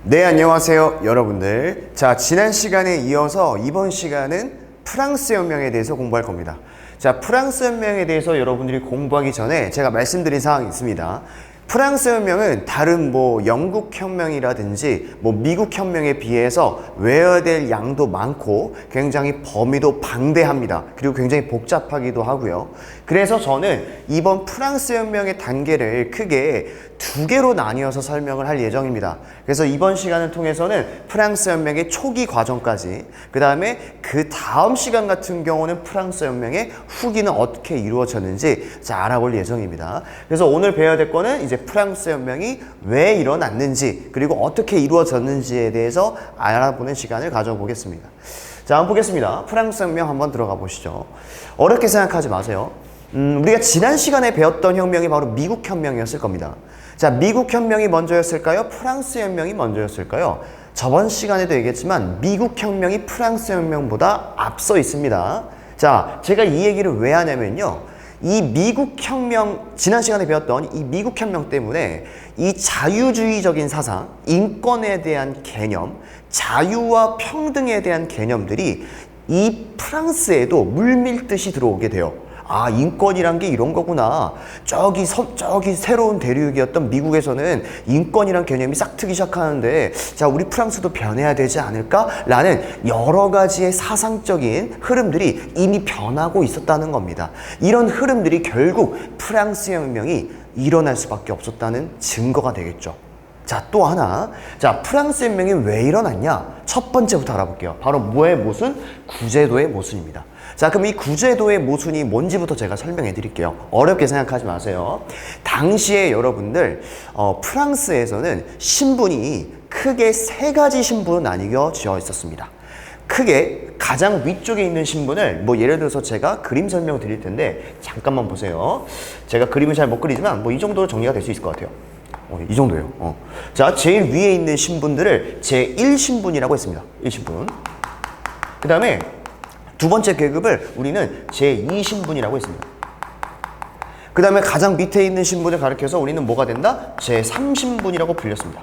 네, 안녕하세요 여러분들. 자, 지난 시간에 이어서 이번 시간은 프랑스 혁명에 대해서 공부할 겁니다. 자, 프랑스 혁명에 대해서 여러분들이 공부하기 전에 제가 말씀드린 사항이 있습니다. 프랑스 혁명은 다른 영국 혁명이라든지 미국 혁명에 비해서 외워야 될 양도 많고 굉장히 범위도 방대합니다. 그리고 굉장히 복잡하기도 하고요. 그래서 저는 이번 프랑스 혁명의 단계를 크게 두 개로 나뉘어서 설명을 할 예정입니다. 그래서 이번 시간을 통해서는 프랑스 혁명의 초기 과정까지, 그 다음에 그 다음 시간 같은 경우는 프랑스 혁명의 후기는 어떻게 이루어졌는지 알아볼 예정입니다. 그래서 오늘 배워야 될 거는 이제 프랑스 혁명이 왜 일어났는지, 그리고 어떻게 이루어졌는지에 대해서 알아보는 시간을 가져보겠습니다. 자, 한번 보겠습니다. 프랑스 혁명 한번 들어가 보시죠. 어렵게 생각하지 마세요. 우리가 지난 시간에 배웠던 혁명이 바로 미국 혁명이었을 겁니다. 자, 미국 혁명이 먼저였을까요? 프랑스 혁명이 먼저였을까요? 저번 시간에도 얘기했지만 미국 혁명이 프랑스 혁명보다 앞서 있습니다. 자, 제가 이 얘기를 왜 하냐면요, 이 미국 혁명, 지난 시간에 배웠던 이 미국 혁명 때문에 이 자유주의적인 사상, 인권에 대한 개념, 자유와 평등에 대한 개념들이 이 프랑스에도 물밀듯이 들어오게 돼요. 아, 인권이란 게 이런 거구나. 저기 새로운 대륙이었던 미국에서는 인권이란 개념이 싹트기 시작하는데, 자, 우리 프랑스도 변해야 되지 않을까? 라는 여러 가지의 사상적인 흐름들이 이미 변하고 있었다는 겁니다. 이런 흐름들이 결국 프랑스 혁명이 일어날 수밖에 없었다는 증거가 되겠죠. 자, 또 하나. 자, 프랑스 혁명이 왜 일어났냐? 첫 번째부터 알아볼게요. 바로 뭐의 모순? 구제도의 모순입니다. 자, 그럼 이 구제도의 모순이 뭔지부터 제가 설명해 드릴게요. 어렵게 생각하지 마세요. 당시에 여러분들 프랑스에서는 신분이 크게 세 가지 신분으로 나뉘어져 있었습니다. 크게 가장 위쪽에 있는 신분을 예를 들어서 제가 그림 설명을 드릴 텐데 잠깐만 보세요. 제가 그림을 잘 못 그리지만 이 정도로 정리가 될 수 있을 것 같아요. 이 정도예요. 자, 제일 위에 있는 신분들을 제1신분이라고 했습니다. 1신분. 그 다음에 두 번째 계급을 우리는 제2신분이라고 했습니다. 그 다음에 가장 밑에 있는 신분을 가리켜서 우리는 뭐가 된다? 제3신분이라고 불렸습니다.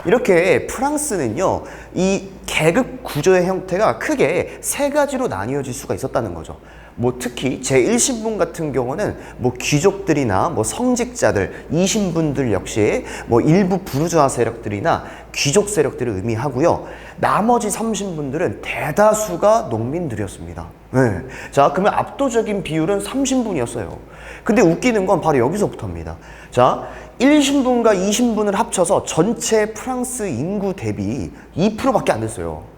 이렇게 프랑스는요, 이 계급 구조의 형태가 크게 세 가지로 나뉘어질 수가 있었다는 거죠. 특히 제1신분 같은 경우는 귀족들이나 성직자들, 2신분들 역시 일부 부르주아 세력들이나 귀족 세력들을 의미하고요. 나머지 3신분들은 대다수가 농민들이었습니다. 네. 자, 그러면 압도적인 비율은 3신분이었어요. 근데 웃기는 건 바로 여기서부터입니다. 자, 1신분과 2신분을 합쳐서 전체 프랑스 인구 대비 2%밖에 안 됐어요.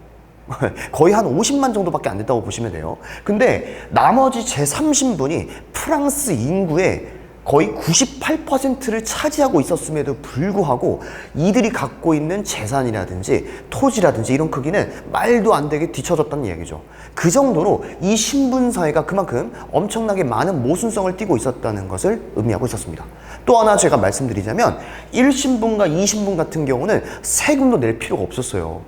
거의 한 50만 정도밖에 안 됐다고 보시면 돼요. 근데 나머지 제3신분이 프랑스 인구의 거의 98%를 차지하고 있었음에도 불구하고 이들이 갖고 있는 재산이라든지 토지라든지 이런 크기는 말도 안 되게 뒤처졌다는 얘기죠. 그 정도로 이 신분 사회가 그만큼 엄청나게 많은 모순성을 띠고 있었다는 것을 의미하고 있었습니다. 또 하나 제가 말씀드리자면 1신분과 2신분 같은 경우는 세금도 낼 필요가 없었어요.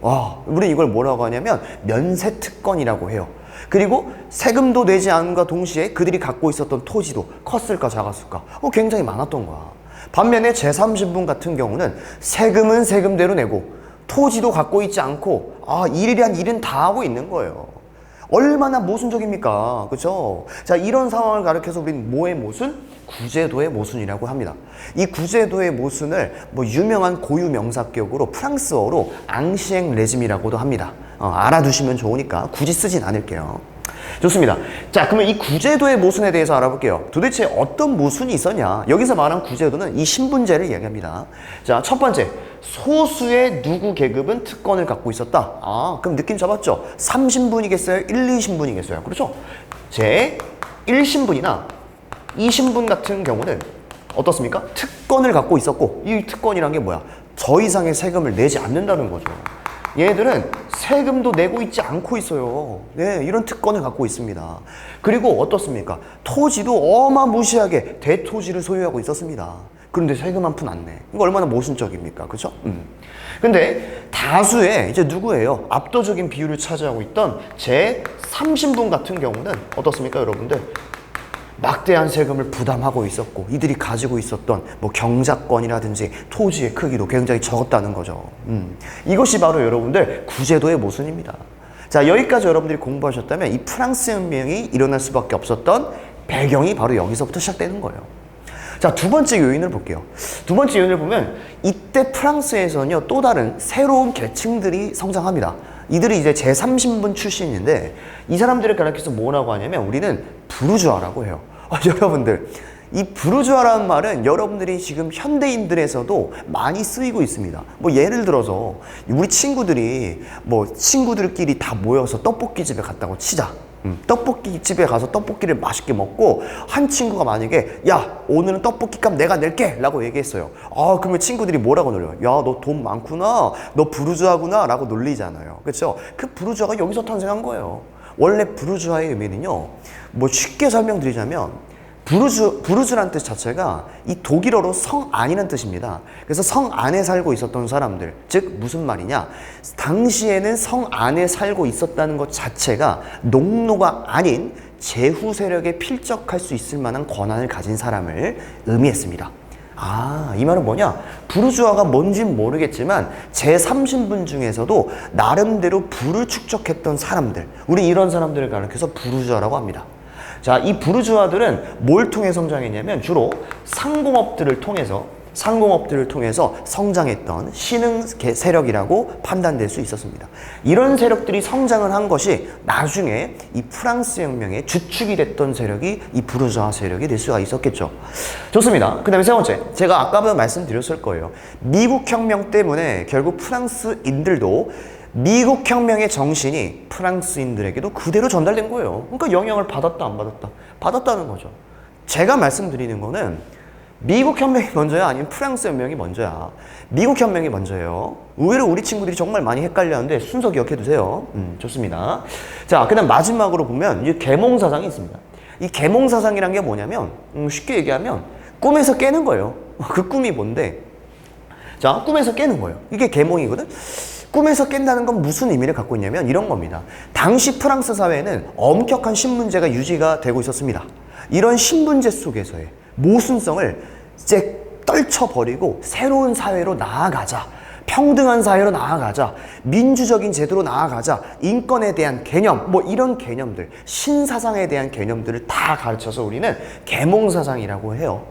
우리는 이걸 뭐라고 하냐면 면세특권이라고 해요. 그리고 세금도 내지 않음과 동시에 그들이 갖고 있었던 토지도 컸을까 작았을까 굉장히 많았던 거야. 반면에 제3신분 같은 경우는 세금은 세금대로 내고 토지도 갖고 있지 않고 일이란 일은 다 하고 있는 거예요. 얼마나 모순적입니까? 그렇죠? 자, 이런 상황을 가리켜서 우리는 뭐의 모순? 구제도의 모순이라고 합니다. 이 구제도의 모순을 유명한 고유 명사격으로 프랑스어로 앙시엥 레짐이라고도 합니다. 알아두시면 좋으니까 굳이 쓰진 않을게요. 좋습니다. 자, 그러면 이 구제도의 모순에 대해서 알아볼게요. 도대체 어떤 모순이 있었냐? 여기서 말한 구제도는 이 신분제를 이야기합니다. 자, 첫 번째, 소수의 누구 계급은 특권을 갖고 있었다. 그럼 느낌 잡았죠? 3신분이겠어요? 1, 2신분이겠어요? 그렇죠? 제 1신분이나 2신분 같은 경우는 어떻습니까? 특권을 갖고 있었고, 이 특권이란 게 뭐야? 더 이상의 세금을 내지 않는다는 거죠. 얘들은 세금도 내고 있지 않고 있어요. 네, 이런 특권을 갖고 있습니다. 그리고 어떻습니까? 토지도 어마무시하게 대토지를 소유하고 있었습니다. 그런데 세금 한 푼 안 내. 이거 얼마나 모순적입니까? 그죠? 근데 다수의 이제 누구예요? 압도적인 비율을 차지하고 있던 제3신분 같은 경우는 어떻습니까, 여러분들? 막대한 세금을 부담하고 있었고 이들이 가지고 있었던 뭐 경작권이라든지 토지의 크기도 굉장히 적었다는 거죠. 이것이 바로 여러분들 구제도의 모순입니다. 자, 여기까지 여러분들이 공부하셨다면 이 프랑스 혁명이 일어날 수밖에 없었던 배경이 바로 여기서부터 시작되는 거예요. 자, 두 번째 요인을 볼게요. 두 번째 요인을 보면 이때 프랑스에서는요 또 다른 새로운 계층들이 성장합니다. 이들이 이제 제3신분 출신인데 이 사람들을 가리켜서 뭐라고 하냐면 우리는 부르주아라고 해요. 여러분들 이 부르주아라는 말은 여러분들이 지금 현대인들에서도 많이 쓰이고 있습니다. 뭐 예를 들어서 우리 친구들이 뭐 친구들끼리 다 모여서 떡볶이 집에 갔다고 치자. 떡볶이 집에 가서 떡볶이를 맛있게 먹고 한 친구가 만약에 야 오늘은 떡볶이 값 내가 낼게 라고 얘기했어요. 그러면 친구들이 뭐라고 놀려요? 야 너 돈 많구나, 너 부르주아구나 라고 놀리잖아요. 그렇죠? 그 부르주아가 여기서 탄생한 거예요. 원래 부르주아의 의미는요 뭐 쉽게 설명드리자면 부르주라는 뜻 자체가 이 독일어로 성 안이라는 뜻입니다. 그래서 성 안에 살고 있었던 사람들, 즉 무슨 말이냐, 당시에는 성 안에 살고 있었다는 것 자체가 농노가 아닌 제후 세력에 필적할 수 있을 만한 권한을 가진 사람을 의미했습니다. 이 말은 뭐냐? 부르주아가 뭔진 모르겠지만 제3신분 중에서도 나름대로 부를 축적했던 사람들, 우리 이런 사람들을 가리켜서 부르주아라고 합니다. 자, 이 부르주아들은 뭘 통해 성장했냐면 주로 상공업들을 통해서 성장했던 신흥 세력이라고 판단될 수 있었습니다. 이런 세력들이 성장을 한 것이 나중에 이 프랑스 혁명의 주축이 됐던 세력이 이 부르주아 세력이 될 수가 있었겠죠. 좋습니다. 그 다음에 세 번째, 제가 아까도 말씀드렸을 거예요. 미국 혁명 때문에 결국 프랑스인들도 미국 혁명의 정신이 프랑스인들에게도 그대로 전달된 거예요. 그러니까 영향을 받았다 안 받았다? 받았다는 거죠. 제가 말씀드리는 거는 미국 혁명이 먼저야 아니면 프랑스 혁명이 먼저야? 미국 혁명이 먼저예요. 의외로 우리 친구들이 정말 많이 헷갈려하는데 순서 기억해 두세요. 좋습니다. 자, 그다음 마지막으로 보면 이 계몽사상이 있습니다. 이 계몽사상이란 게 뭐냐면 쉽게 얘기하면 꿈에서 깨는 거예요. 그 꿈이 뭔데? 자, 꿈에서 깨는 거예요. 이게 계몽이거든. 꿈에서 깬다는 건 무슨 의미를 갖고 있냐면 이런 겁니다. 당시 프랑스 사회에는 엄격한 신분제가 유지가 되고 있었습니다. 이런 신분제 속에서의 모순성을 이제 떨쳐버리고 새로운 사회로 나아가자. 평등한 사회로 나아가자. 민주적인 제도로 나아가자. 인권에 대한 개념, 뭐 이런 개념들, 신사상에 대한 개념들을 다 가르쳐서 우리는 계몽사상이라고 해요.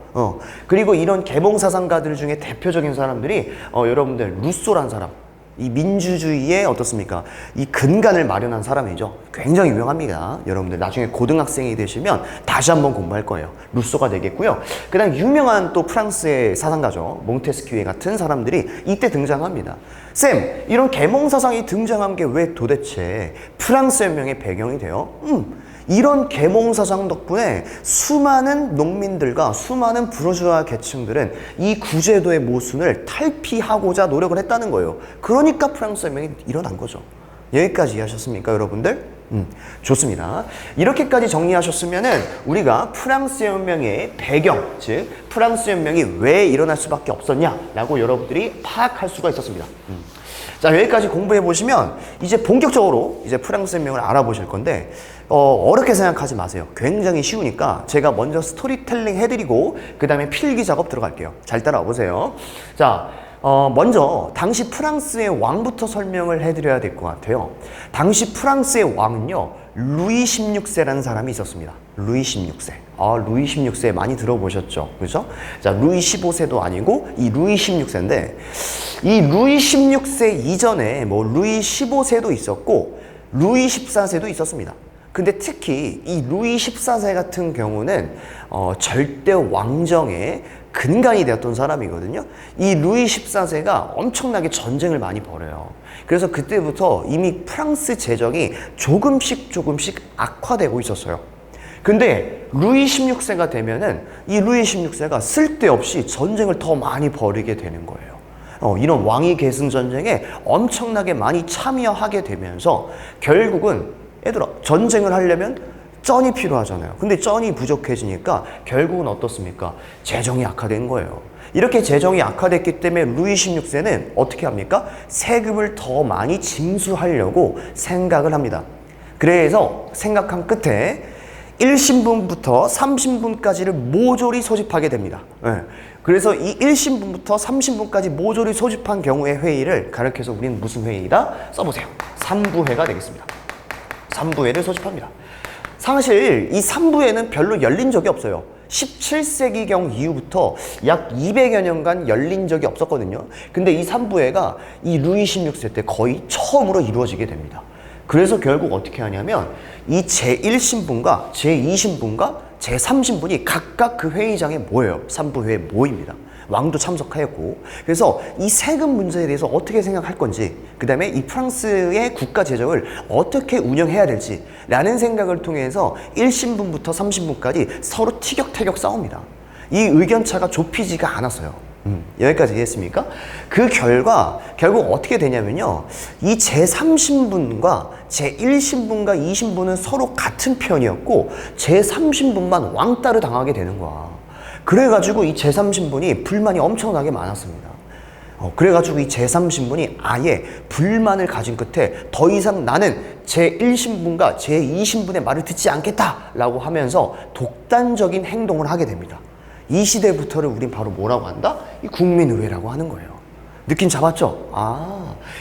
그리고 이런 계몽사상가들 중에 대표적인 사람들이 여러분들 루소란 사람. 이 민주주의의 어떻습니까? 이 근간을 마련한 사람이죠. 굉장히 유명합니다. 여러분들 나중에 고등학생이 되시면 다시 한번 공부할 거예요. 루소가 되겠고요. 그 다음 유명한 또 프랑스의 사상가죠. 몽테스키에 같은 사람들이 이때 등장합니다. 쌤, 이런 계몽사상이 등장한 게 왜 도대체 프랑스 혁명의 배경이 돼요? 이런 계몽사상 덕분에 수많은 농민들과 수많은 부르주아 계층들은 이 구제도의 모순을 탈피하고자 노력을 했다는 거예요. 그러니까 프랑스 혁명이 일어난 거죠. 여기까지 이해하셨습니까, 여러분들? 좋습니다. 이렇게까지 정리하셨으면은 우리가 프랑스 혁명의 배경, 즉 프랑스 혁명이 왜 일어날 수밖에 없었냐라고 여러분들이 파악할 수가 있었습니다. 자, 여기까지 공부해 보시면 이제 본격적으로 이제 프랑스 혁명을 알아보실 건데 어렵게 생각하지 마세요. 굉장히 쉬우니까 제가 먼저 스토리텔링 해드리고 그 다음에 필기 작업 들어갈게요. 잘 따라와 보세요. 자, 먼저 당시 프랑스의 왕부터 설명을 해드려야 될 것 같아요. 당시 프랑스의 왕은요, 루이 16세라는 사람이 있었습니다. 루이 16세. 루이 16세 많이 들어보셨죠? 그죠? 자, 루이 15세도 아니고 이 루이 16세인데 이 루이 16세 이전에 뭐 루이 15세도 있었고 루이 14세도 있었습니다. 근데 특히 이 루이 14세 같은 경우는 절대 왕정의 근간이 되었던 사람이거든요. 이 루이 14세가 엄청나게 전쟁을 많이 벌여요. 그래서 그때부터 이미 프랑스 재정이 조금씩 악화되고 있었어요. 근데 루이 16세가 되면은 이 루이 16세가 쓸데없이 전쟁을 더 많이 벌이게 되는 거예요. 이런 왕위 계승 전쟁에 엄청나게 많이 참여하게 되면서 결국은 얘들아, 전쟁을 하려면 쩐이 필요하잖아요. 근데 쩐이 부족해지니까 결국은 어떻습니까? 재정이 악화된 거예요. 이렇게 재정이 악화됐기 때문에 루이 16세는 어떻게 합니까? 세금을 더 많이 징수하려고 생각을 합니다. 그래서 생각한 끝에 1신분부터 3신분까지를 모조리 소집하게 됩니다. 네. 그래서 이 1신분부터 3신분까지 모조리 소집한 경우의 회의를 가르쳐서 우리는 무슨 회의다? 써보세요. 3부회가 되겠습니다. 3부회를 소집합니다. 사실 이 3부회는 별로 열린 적이 없어요. 17세기경 이후부터 약 200여 년간 열린 적이 없었거든요. 근데 이 3부회가 이 루이 16세 때 거의 처음으로 이루어지게 됩니다. 그래서 결국 어떻게 하냐면 이 제1신분과 제2신분과 제3신분이 각각 그 회의장에 모여요. 3부회에 모입니다. 왕도 참석하였고, 그래서 이 세금 문제에 대해서 어떻게 생각할 건지, 그 다음에 이 프랑스의 국가 재정을 어떻게 운영해야 될지 라는 생각을 통해서 1신분부터 3신분까지 서로 티격태격 싸웁니다. 이 의견차가 좁히지가 않았어요. 여기까지 이해했습니까? 그 결과 결국 어떻게 되냐면요, 이 제3신분과 제1신분과 2신분은 서로 같은 편이었고 제3신분만 왕따를 당하게 되는 거야. 그래가지고 이 제3신분이 불만이 엄청나게 많았습니다. 그래가지고 이 제3신분이 아예 불만을 가진 끝에 더 이상 나는 제1신분과 제2신분의 말을 듣지 않겠다라고 하면서 독단적인 행동을 하게 됩니다. 이 시대부터를 우린 바로 뭐라고 한다? 이 국민의회라고 하는 거예요. 느낌 잡았죠?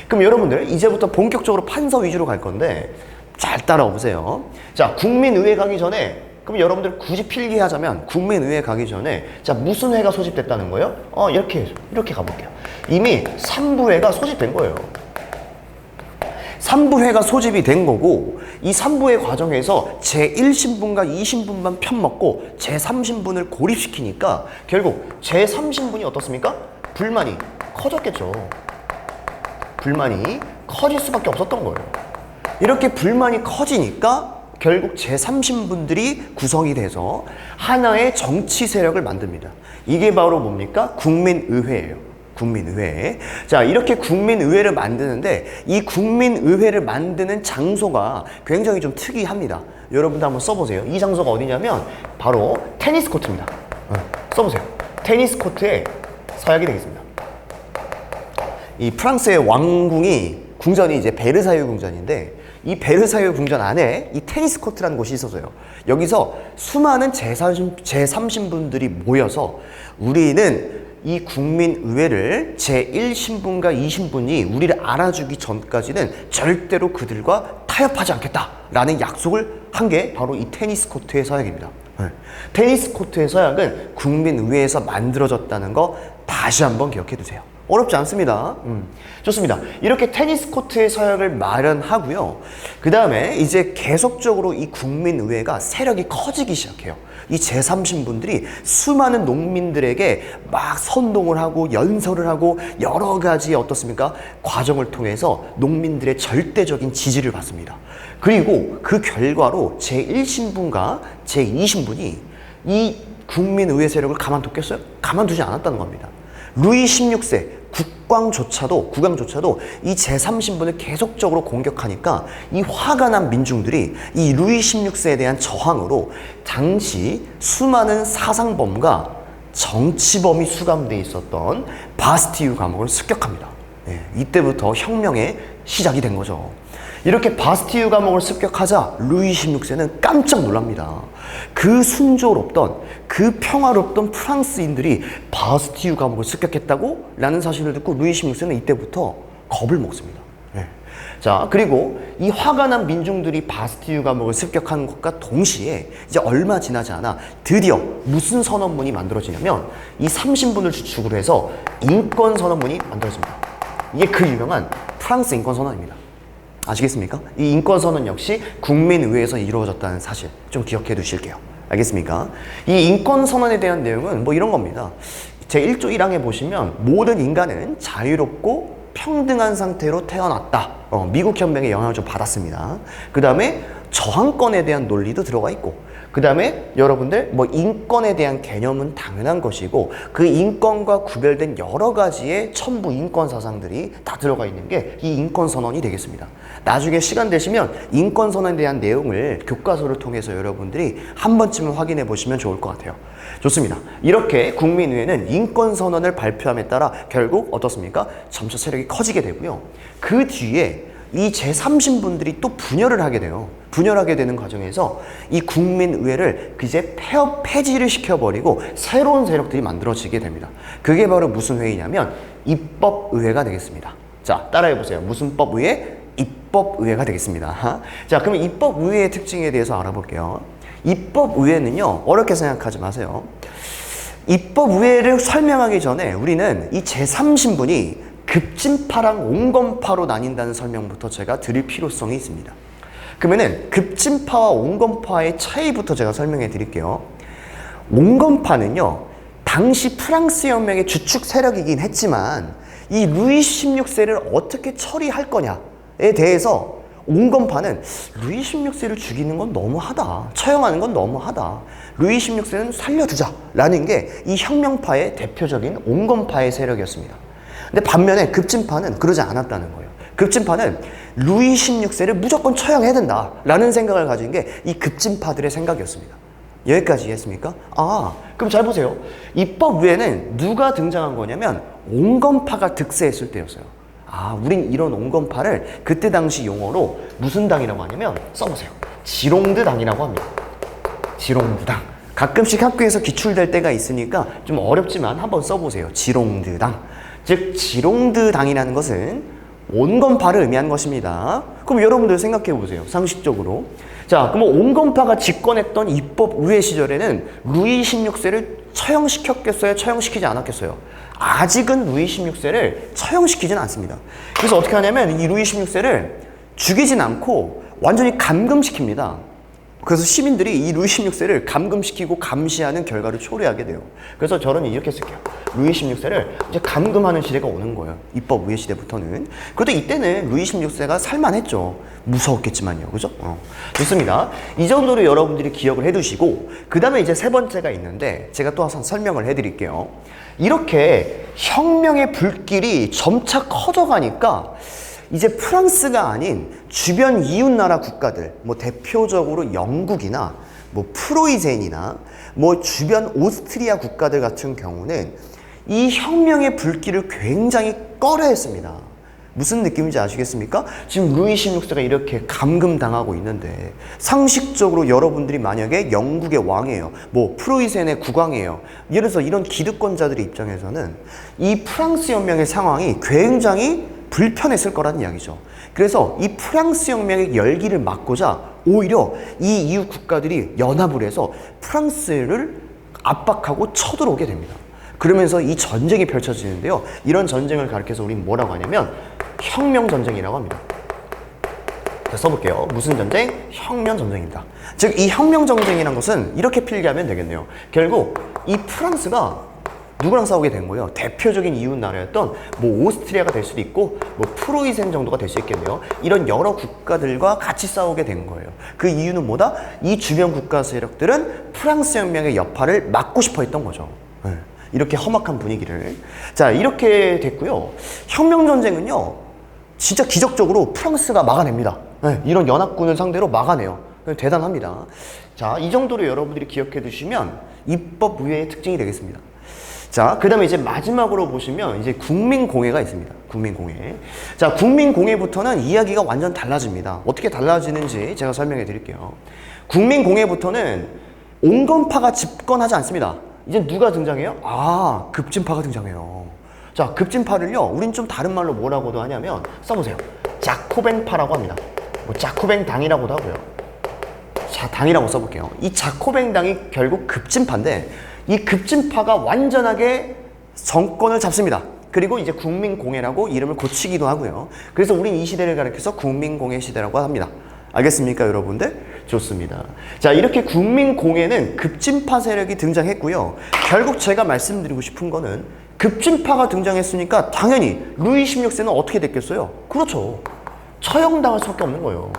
그럼 여러분들 이제부터 본격적으로 판서 위주로 갈 건데 잘 따라와 보세요. 자, 국민의회 가기 전에, 그럼 여러분들 굳이 필기하자면 국민의회 가기 전에 자, 무슨 회가 소집됐다는 거예요? 이렇게 가볼게요. 이미 3부회가 소집된 거예요. 3부회가 소집이 된 거고, 이 3부회 과정에서 제1신분과 2신분만 편먹고 제3신분을 고립시키니까 결국 제3신분이 어떻습니까? 불만이 커졌겠죠. 불만이 커질 수밖에 없었던 거예요. 이렇게 불만이 커지니까 결국 제3신분들이 구성이 돼서 하나의 정치 세력을 만듭니다. 이게 바로 뭡니까? 국민의회예요. 국민의회. 자, 이렇게 국민의회를 만드는데 이 국민의회를 만드는 장소가 굉장히 좀 특이합니다. 여러분도 한번 써보세요. 이 장소가 어디냐면 바로 테니스 코트입니다. 써보세요. 테니스 코트의 서약이 되겠습니다. 이 프랑스의 왕궁이 궁전이 이제 베르사유 궁전인데, 이 베르사유 궁전 안에 이 테니스 코트라는 곳이 있어서요. 여기서 수많은 제3신분들이 모여서 우리는 이 국민의회를 제1신분과 2신분이 우리를 알아주기 전까지는 절대로 그들과 타협하지 않겠다라는 약속을 한 게 바로 이 테니스 코트의 서약입니다. 테니스 코트의 서약은 국민의회에서 만들어졌다는 거 다시 한번 기억해 두세요. 어렵지 않습니다. 좋습니다. 이렇게 테니스 코트의 서약을 마련하고요. 그 다음에 이제 계속적으로 이 국민의회가 세력이 커지기 시작해요. 이 제3신분들이 수많은 농민들에게 막 선동을 하고 연설을 하고 여러 가지 어떻습니까? 과정을 통해서 농민들의 절대적인 지지를 받습니다. 그리고 그 결과로 제1신분과 제2신분이 이 국민의회 세력을 가만뒀겠어요? 가만두지 않았다는 겁니다. 루이 16세 국왕조차도 이 제3신분을 계속적으로 공격하니까 이 화가 난 민중들이 이 루이 16세에 대한 저항으로 당시 수많은 사상범과 정치범이 수감돼 있었던 바스티유 감옥을 습격합니다. 이때부터 혁명의 시작이 된 거죠. 이렇게 바스티유 감옥을 습격하자 루이 16세는 깜짝 놀랍니다. 그 순조롭던, 그 평화롭던 프랑스인들이 바스티유 감옥을 습격했다고? 라는 사실을 듣고 루이 16세는 이때부터 겁을 먹습니다. 자, 그리고 이 화가 난 민중들이 바스티유 감옥을 습격한 것과 동시에 이제 얼마 지나지 않아 드디어 무슨 선언문이 만들어지냐면 이 3신분을 주축으로 해서 인권 선언문이 만들어집니다. 이게 그 유명한 프랑스 인권 선언입니다. 아시겠습니까? 이 인권선언 역시 국민의회에서 이루어졌다는 사실 좀 기억해 두실게요. 알겠습니까? 이 인권선언에 대한 내용은 뭐 이런 겁니다. 제1조 1항에 보시면 모든 인간은 자유롭고 평등한 상태로 태어났다. 미국 현명의 영향을 좀 받았습니다. 그 다음에 저항권에 대한 논리도 들어가 있고, 그 다음에 여러분들 뭐 인권에 대한 개념은 당연한 것이고, 그 인권과 구별된 여러 가지의 첨부 인권 사상들이 다 들어가 있는 게 이 인권선언이 되겠습니다. 나중에 시간 되시면 인권선언에 대한 내용을 교과서를 통해서 여러분들이 한 번쯤은 확인해 보시면 좋을 것 같아요. 좋습니다. 이렇게 국민의회는 인권선언을 발표함에 따라 결국 어떻습니까? 점차 세력이 커지게 되고요. 그 뒤에 이 제3신분들이 또 분열을 하게 돼요. 분열하게 되는 과정에서 이 국민의회를 이제 폐지를 시켜버리고 새로운 세력들이 만들어지게 됩니다. 그게 바로 무슨 회의냐면 입법의회가 되겠습니다. 자, 따라해보세요. 무슨 법의회? 입법의회가 되겠습니다. 자, 그러면 입법의회의 특징에 대해서 알아볼게요. 입법의회는요, 어렵게 생각하지 마세요. 입법의회를 설명하기 전에 우리는 이 제3신분이 급진파랑 온건파로 나뉜다는 설명부터 제가 드릴 필요성이 있습니다. 그러면은 급진파와 온건파의 차이부터 제가 설명해 드릴게요. 온건파는요, 당시 프랑스 혁명의 주축 세력이긴 했지만 이 루이 16세를 어떻게 처리할 거냐에 대해서 온건파는 루이 16세를 죽이는 건 너무하다, 처형하는 건 너무하다, 루이 16세는 살려두자라는 게 이 혁명파의 대표적인 온건파의 세력이었습니다. 근데 반면에 급진파는 그러지 않았다는 거예요. 급진파는 루이 16세를 무조건 처형해야 된다라는 생각을 가진 게 이 급진파들의 생각이었습니다. 여기까지 이해했습니까? 아, 그럼 잘 보세요. 입법위에는 누가 등장한 거냐면 온건파가 득세했을 때였어요. 아, 우린 이런 온건파를 그때 당시 용어로 무슨 당이라고 하냐면 써보세요. 지롱드 당이라고 합니다. 지롱드 당. 가끔씩 학교에서 기출될 때가 있으니까 좀 어렵지만 한번 써보세요. 지롱드 당. 즉 지롱드 당이라는 것은 온건파를 의미하는 것입니다. 그럼 여러분들 생각해 보세요. 상식적으로. 자, 그럼 온건파가 집권했던 입법의회 시절에는 루이 16세를 처형시켰겠어요? 처형시키지 않았겠어요? 아직은 루이 16세를 처형시키진 않습니다. 그래서 어떻게 하냐면 이 루이 16세를 죽이진 않고 완전히 감금시킵니다. 그래서 시민들이 이 루이 16세를 감금시키고 감시하는 결과를 초래하게 돼요. 그래서 저는 이렇게 쓸게요. 루이 16세를 이제 감금하는 시대가 오는 거예요. 입법의회 시대부터는. 그래도 이때는 루이 16세가 살만했죠. 무서웠겠지만요. 그죠? 좋습니다. 이 정도로 여러분들이 기억을 해두시고, 그 다음에 이제 세 번째가 있는데 제가 또 한번 설명을 해드릴게요. 이렇게 혁명의 불길이 점차 커져가니까 이제 프랑스가 아닌 주변 이웃나라 국가들, 뭐 대표적으로 영국이나 뭐 프로이센이나 뭐 주변 오스트리아 국가들 같은 경우는 이 혁명의 불길을 굉장히 꺼려했습니다. 무슨 느낌인지 아시겠습니까? 지금 루이 16세가 이렇게 감금당하고 있는데 상식적으로 여러분들이 만약에 영국의 왕이에요, 뭐 프로이센의 국왕이에요, 예를 들어서 이런 기득권자들의 입장에서는 이 프랑스 혁명의 상황이 굉장히 불편했을 거라는 이야기죠. 그래서 이 프랑스 혁명의 열기를 막고자 오히려 이 이웃 국가들이 연합을 해서 프랑스를 압박하고 쳐들어오게 됩니다. 그러면서 이 전쟁이 펼쳐지는데요. 이런 전쟁을 가리켜서 우리는 뭐라고 하냐면 혁명전쟁이라고 합니다. 자, 써볼게요. 무슨 전쟁? 혁명전쟁입니다. 즉, 이 혁명전쟁이라는 것은 이렇게 필기하면 되겠네요. 결국 이 프랑스가 누구랑 싸우게 된 거예요? 대표적인 이웃 나라였던 뭐 오스트리아가 될 수도 있고 뭐 프로이센 정도가 될 수 있겠네요. 이런 여러 국가들과 같이 싸우게 된 거예요. 그 이유는 뭐다? 이 주변 국가 세력들은 프랑스 혁명의 여파를 막고 싶어 했던 거죠. 네. 이렇게 험악한 분위기를. 자, 이렇게 됐고요. 혁명전쟁은요, 진짜 기적적으로 프랑스가 막아냅니다. 네. 이런 연합군을 상대로 막아내요. 대단합니다. 자, 이 정도로 여러분들이 기억해 두시면 입법의회의 특징이 되겠습니다. 자, 그 다음에 이제 마지막으로 보시면 이제 국민공회가 있습니다. 국민공회. 자, 국민공회부터는 이야기가 완전 달라집니다. 어떻게 달라지는지 제가 설명해 드릴게요. 국민공회부터는 온건파가 집권하지 않습니다. 이제 누가 등장해요? 아, 급진파가 등장해요. 자, 급진파를요, 우린 좀 다른 말로 뭐라고도 하냐면, 써보세요. 자코뱅파라고 합니다. 뭐 자코뱅 당이라고도 하고요. 자, 당이라고 써볼게요. 이 자코뱅 당이 결국 급진파인데, 이 급진파가 완전하게 정권을 잡습니다. 그리고 이제 국민공회라고 이름을 고치기도 하고요. 그래서 우린 이 시대를 가리켜서 국민공회 시대라고 합니다. 알겠습니까, 여러분들? 좋습니다. 자, 이렇게 국민공회는 급진파 세력이 등장했고요. 결국 제가 말씀드리고 싶은 거는 급진파가 등장했으니까 당연히 루이 16세는 어떻게 됐겠어요? 그렇죠. 처형당할 수밖에 없는 거예요.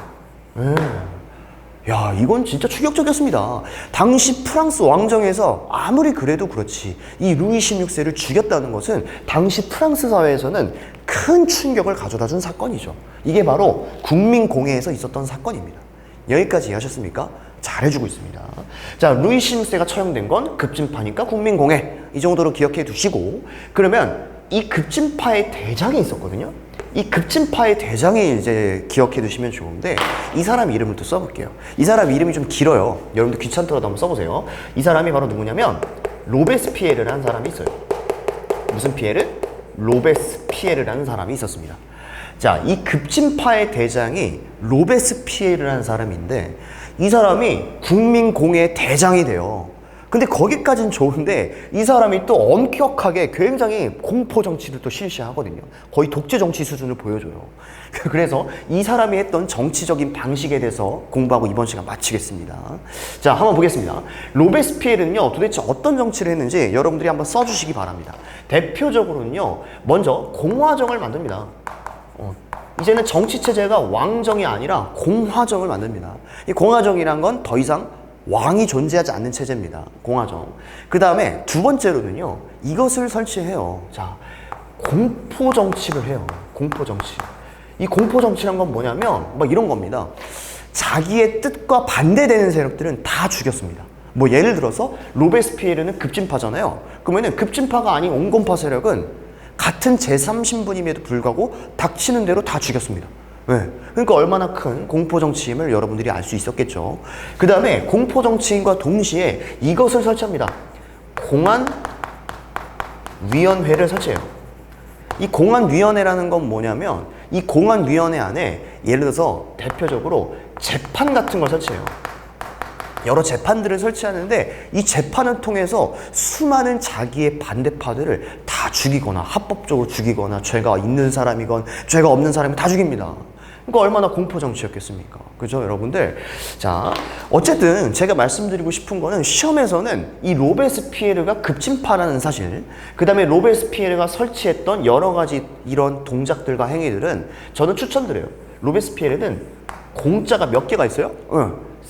야, 이건 진짜 충격적이었습니다. 당시 프랑스 왕정에서 아무리 그래도 그렇지 이 루이 16세를 죽였다는 것은 당시 프랑스 사회에서는 큰 충격을 가져다 준 사건이죠. 이게 바로 국민공회에서 있었던 사건입니다. 여기까지 이해하셨습니까? 잘해주고 있습니다. 자, 루이 16세가 처형된 건 급진파니까 국민공회, 이 정도로 기억해 두시고, 그러면 이 급진파의 대장이 있었거든요. 이 급진파의 대장이 이제 기억해 두시면 좋은데 이 사람 이름을 또 써볼게요. 이 사람 이름이 좀 길어요. 여러분들 귀찮더라도 한번 써보세요. 이 사람이 바로 누구냐면 로베스피에르라는 사람이 있어요. 무슨 피에르? 로베스피에르라는 사람이 있었습니다. 자, 이 급진파의 대장이 로베스피에르라는 사람인데 이 사람이 국민공의 대장이 돼요. 근데 거기까지는 좋은데 이 사람이 또 엄격하게 굉장히 공포 정치를 또 실시하거든요. 거의 독재 정치 수준을 보여줘요. 그래서 이 사람이 했던 정치적인 방식에 대해서 공부하고 이번 시간 마치겠습니다. 자, 한번 보겠습니다. 로베스피에르는요, 도대체 어떤 정치를 했는지 여러분들이 한번 써주시기 바랍니다. 대표적으로는요, 먼저 공화정을 만듭니다. 이제는 정치체제가 왕정이 아니라 공화정을 만듭니다. 이 공화정이란 건 더 이상 왕이 존재하지 않는 체제입니다. 공화정. 그 다음에 두 번째로는요, 이것을 설치해요. 자, 공포정치를 해요. 공포정치. 이 공포정치란 건 뭐냐면, 이런 겁니다. 자기의 뜻과 반대되는 세력들은 다 죽였습니다. 예를 들어서, 로베스피에르는 급진파잖아요. 그러면은 급진파가 아닌 온건파 세력은 같은 제3신분임에도 불구하고 닥치는 대로 다 죽였습니다. 네. 그러니까 얼마나 큰 공포정치임을 여러분들이 알 수 있었겠죠. 그 다음에 공포정치인과 동시에 이것을 설치합니다. 공안위원회를 설치해요. 이 공안위원회라는 건 뭐냐면 이 공안위원회 안에 예를 들어서 대표적으로 재판 같은 걸 설치해요. 여러 재판들을 설치하는데 이 재판을 통해서 수많은 자기의 반대파들을 다 죽이거나 합법적으로 죽이거나 죄가 있는 사람이건 죄가 없는 사람이 다 죽입니다. 그러니까 얼마나 공포정치였겠습니까? 그죠, 여러분들? 자, 어쨌든 제가 말씀드리고 싶은 거는 시험에서는 이 로베스피에르가 급진파라는 사실, 그 다음에 로베스피에르가 설치했던 여러 가지 이런 동작들과 행위들은 저는 추천드려요. 로베스피에르는 공자가 몇 개가 있어요?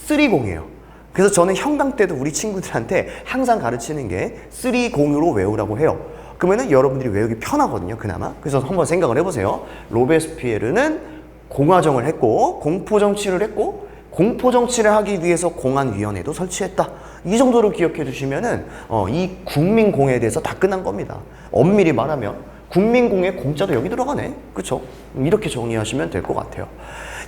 3공이에요. 그래서 저는 형당 때도 우리 친구들한테 항상 가르치는 게 3공으로 외우라고 해요. 그러면은 여러분들이 외우기 편하거든요, 그나마. 그래서 한번 생각을 해보세요. 로베스피에르는 공화정을 했고, 공포정치를 했고, 공포정치를 하기 위해서 공안위원회도 설치했다. 이 정도로 기억해 주시면은, 이 국민공에 대해서 다 끝난 겁니다. 엄밀히 말하면, 국민공의 공짜도 여기 들어가네. 그쵸? 이렇게 정리하시면 될 것 같아요.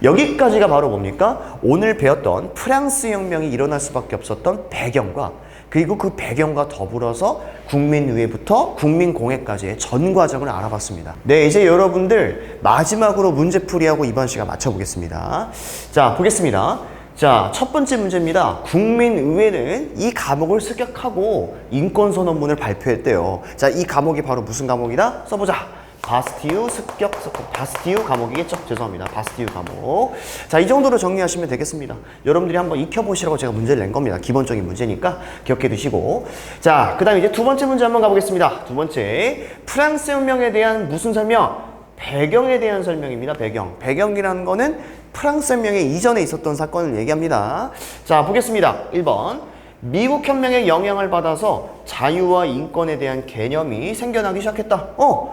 여기까지가 바로 뭡니까? 오늘 배웠던 프랑스 혁명이 일어날 수밖에 없었던 배경과 그리고 그 배경과 더불어서 국민의회부터 국민공회까지의 전 과정을 알아봤습니다. 네, 이제 여러분들 마지막으로 문제풀이하고 이번 시간 맞춰보겠습니다. 자, 보겠습니다. 자, 첫 번째 문제입니다. 국민의회는 이 과목을 습격하고 인권선언문을 발표했대요. 자, 이 과목이 바로 무슨 과목이다? 써보자. 바스티유 바스티유 과목이겠죠? 죄송합니다. 바스티유 과목. 자, 이 정도로 정리하시면 되겠습니다. 여러분들이 한번 익혀보시라고 제가 문제를 낸 겁니다. 기본적인 문제니까 기억해 두시고. 자, 그 다음에 이제 두 번째 문제 한번 가보겠습니다. 두 번째, 프랑스 혁명에 대한 무슨 설명? 배경에 대한 설명입니다. 배경이라는 거는 프랑스 혁명의 이전에 있었던 사건을 얘기합니다. 자, 보겠습니다. 1번. 미국 혁명의 영향을 받아서 자유와 인권에 대한 개념이 생겨나기 시작했다.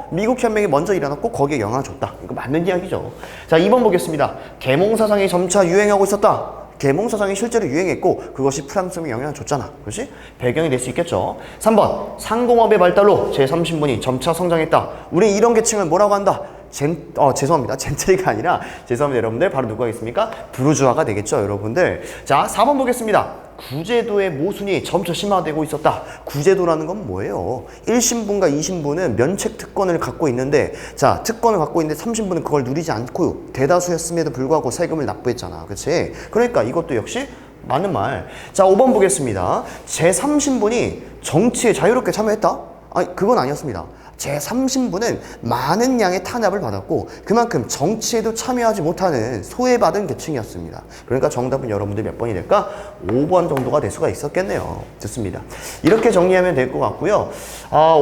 미국 혁명이 먼저 일어났고 거기에 영향을 줬다. 이거 맞는 이야기죠. 자, 2번 보겠습니다. 계몽사상이 점차 유행하고 있었다. 계몽사상이 실제로 유행했고 그것이 프랑스 혁명에 영향을 줬잖아. 그렇지? 배경이 될 수 있겠죠. 3번. 상공업의 발달로 제3신분이 점차 성장했다. 우리 이런 계층을 뭐라고 한다? 죄송합니다. 젠틀리가 아니라 죄송합니다. 여러분들 바로 누가 있습니까? 부르주아가 되겠죠, 여러분들. 자, 4번 보겠습니다. 구제도의 모순이 점차 심화되고 있었다. 구제도라는 건 뭐예요? 1신분과 2신분은 면책 특권을 갖고 있는데, 자, 특권을 갖고 있는데 3신분은 그걸 누리지 않고 대다수였음에도 불구하고 세금을 납부했잖아. 그치? 그러니까 이것도 역시 맞는 말. 자, 5번 보겠습니다. 제3신분이 정치에 자유롭게 참여했다? 아니, 그건 아니었습니다. 제3신분은 많은 양의 탄압을 받았고 그만큼 정치에도 참여하지 못하는 소외받은 계층이었습니다. 그러니까 정답은 여러분들 몇 번이 될까? 5번 정도가 될 수가 있었겠네요. 좋습니다. 이렇게 정리하면 될 것 같고요.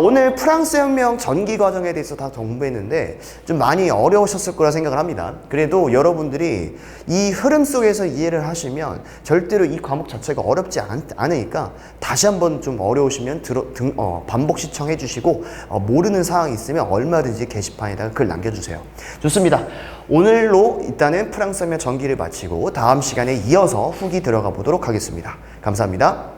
오늘 프랑스 혁명 전기 과정에 대해서 다 공부했는데 좀 많이 어려우셨을 거라 생각을 합니다. 그래도 여러분들이 이 흐름 속에서 이해를 하시면 절대로 이 과목 자체가 어렵지 않으니까 다시 한번 좀 어려우시면 반복 시청해 주시고 모르는 사항이 있으면 얼마든지 게시판에다가 글 남겨주세요. 좋습니다. 오늘로 일단은 프랑스 혁명 전기를 마치고 다음 시간에 이어서 후기 들어가 보도록 하겠습니다. 감사합니다.